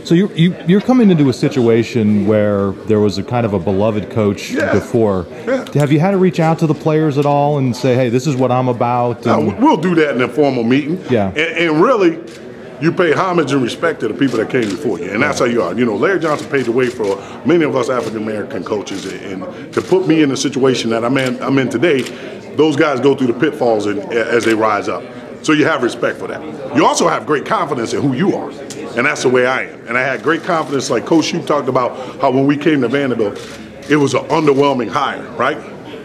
So you're coming into a situation where there was a kind of a beloved coach before. Yeah. Have you had to reach out to the players at all and say, hey, this is what I'm about? We'll do that in a formal meeting. Yeah. And really, you pay homage and respect to the people that came before you, and that's how you are. You know, Larry Johnson paved the way for many of us African-American coaches, and to put me in the situation that I'm in today, those guys go through the pitfalls as they rise up. So you have respect for that. You also have great confidence in who you are, and that's the way I am. And I had great confidence, like Coach Shoup talked about, how when we came to Vanderbilt, it was an underwhelming hire, right?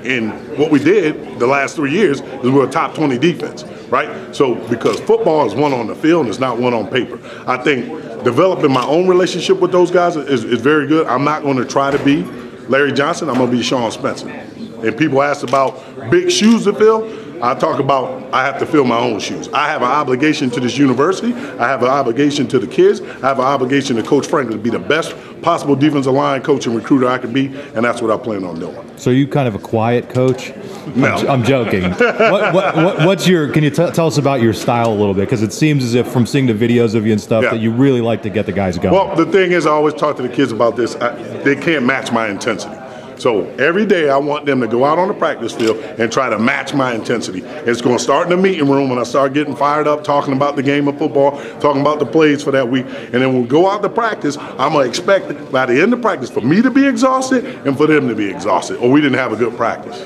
And what we did the last 3 years is we were a top 20 defense, right? So because football is won on the field and it's not won on paper. I think developing my own relationship with those guys is very good. I'm not going to try to be Larry Johnson. I'm going to be Sean Spencer. And people ask about big shoes to fill. I talk about I have to fill my own shoes. I have an obligation to this university. I have an obligation to the kids. I have an obligation to Coach Franklin to be the best possible defensive line coach and recruiter I can be, and that's what I plan on doing. So are you kind of a quiet coach? No. I'm joking. What's your? Can you tell us about your style a little bit? Because it seems as if from seeing the videos of you and stuff that you really like to get the guys going. Well, the thing is, I always talk to the kids about this. They can't match my intensity. So every day I want them to go out on the practice field and try to match my intensity. It's going to start in the meeting room when I start getting fired up, talking about the game of football, talking about the plays for that week. And then when we go out to practice, I'm going to expect by the end of practice for me to be exhausted and for them to be exhausted, or we didn't have a good practice.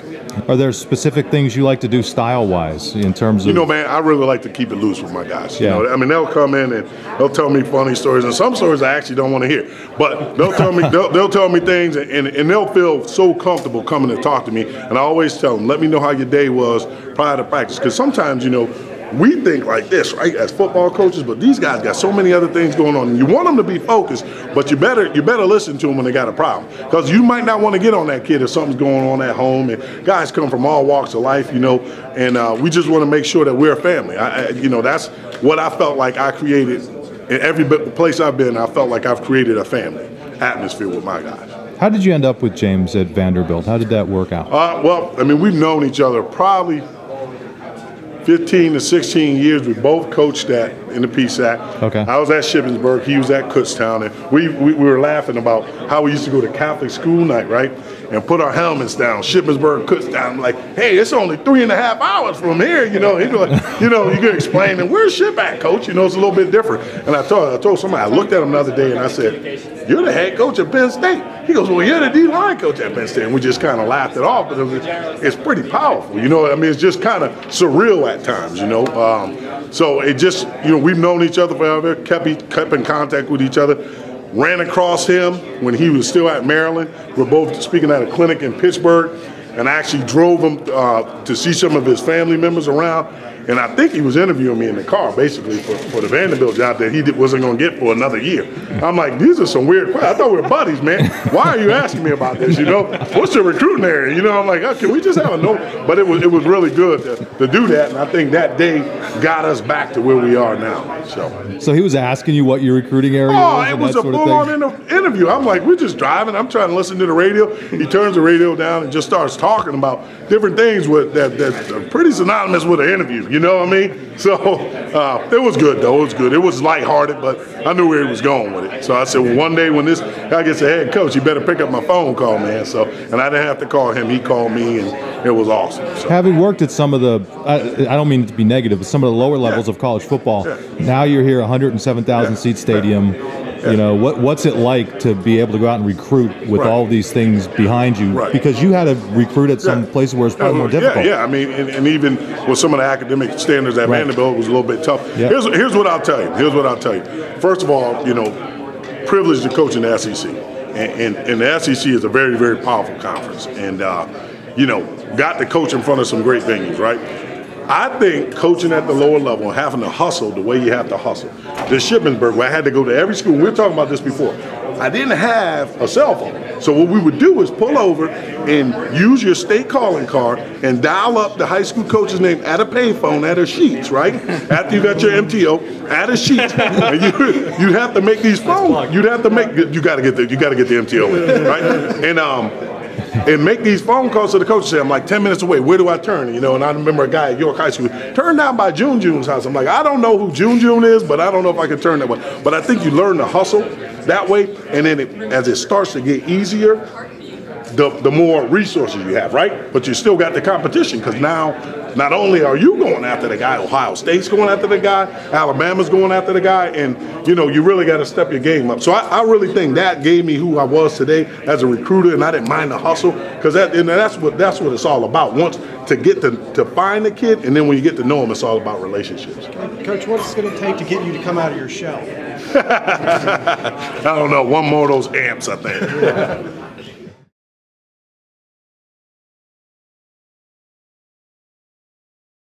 Are there specific things you like to do style-wise in terms of? You know, man, I really like to keep it loose with my guys. You Yeah. know, I mean, they'll come in and they'll tell me funny stories, and some stories I actually don't want to hear. But they'll tell me they'll tell me things, and they'll feel so comfortable coming to talk to me. And I always tell them, let me know how your day was prior to practice, because sometimes, you know, we think like this, right, as football coaches, but these guys got so many other things going on. And you want them to be focused, but you better listen to them when they got a problem, because you might not want to get on that kid if something's going on at home. And guys come from all walks of life, you know, and we just want to make sure that we're a family. You know, that's what I felt like I created in every place I've been. I felt like I've created a family atmosphere with my guys. How did you end up with James at Vanderbilt? How did that work out? Well, I mean, we've known each other probably 15 to 16 years. We both coached in the PSAC. Okay. I was at Shippensburg. He was at Kutztown. And we were laughing about how we used to go to Catholic school night, right? And put our helmets down, Shippensburg, Kutztown. I'm like, hey, it's only 3.5 hours from here. You know, he's like, you know, you can explain, and where's Ship at, coach? You know, it's a little bit different. And I told somebody, I looked at him the other day and I said, you're the head coach at Penn State. He goes, well, you're the D-line coach at Penn State. And we just kind of laughed it off, but it's pretty powerful. You know, I mean, it's just kind of surreal at times, you know. So it just, you know, we've known each other forever, kept in contact with each other. Ran across him when he was still at Maryland. We're both speaking at a clinic in Pittsburgh, and I actually drove him to see some of his family members around. And I think he was interviewing me in the car, basically, for the Vanderbilt job that he wasn't going to get for another year. I'm like, these are some weird questions. I thought we were buddies, man. Why are you asking me about this, you know? What's your recruiting area? You know, I'm like, oh, can we just have a note? But it was really good to do that, and I think that day got us back to where we are now. So he was asking you what your recruiting area was? Oh, it was a full-on interview. I'm like, we're just driving. I'm trying to listen to the radio. He turns the radio down and just starts talking about different things that are pretty synonymous with an interview. You know what I mean? So it was good, though. It was good. It was lighthearted, but I knew where he was going with it. So I said, well, one day when this guy gets a head coach, you better pick up my phone call, man. So, and I didn't have to call him. He called me, and it was awesome. So. Having worked at some of the, I don't mean to be negative, but some of the lower levels of college football, now you're here, 107,000 seat stadium. You know, what's it like to be able to go out and recruit with all these things behind you? Right. Because you had to recruit at some places where it's probably more difficult. Yeah. I mean, and even with some of the academic standards at Vanderbilt, it was a little bit tough. Yeah. Here's what I'll tell you. First of all, you know, privileged to coach in the SEC. And the SEC is a very, very powerful conference. And, you know, got to coach in front of some great venues, right? I think coaching at the lower level and having to hustle the way you have to hustle. The Shippensburg, where I had to go to every school, we were talking about this before. I didn't have a cell phone. So what we would do is pull over and use your state calling card and dial up the high school coach's name at a payphone at a sheets, right? After you got your MTO, at a sheet. And you'd have to make these phones. You got to get the MTO in, right? And and make these phone calls to the coach and say, I'm like 10 minutes away, where do I turn? You know, and I remember a guy at York High School, turn down by June's house. I'm like, I don't know who June is, but I don't know if I can turn that way. But I think you learn to hustle that way, and then as it starts to get easier, the more resources you have, right? But you still got the competition, because now not only are you going after the guy, Ohio State's going after the guy, Alabama's going after the guy, and you know, you really got to step your game up. So I really think that gave me who I was today as a recruiter, and I didn't mind the hustle, because that's what it's all about. Once to get to find the kid, and then when you get to know him, it's all about relationships. Coach, what's it going to take to get you to come out of your shell? I don't know, one more of those amps, I think.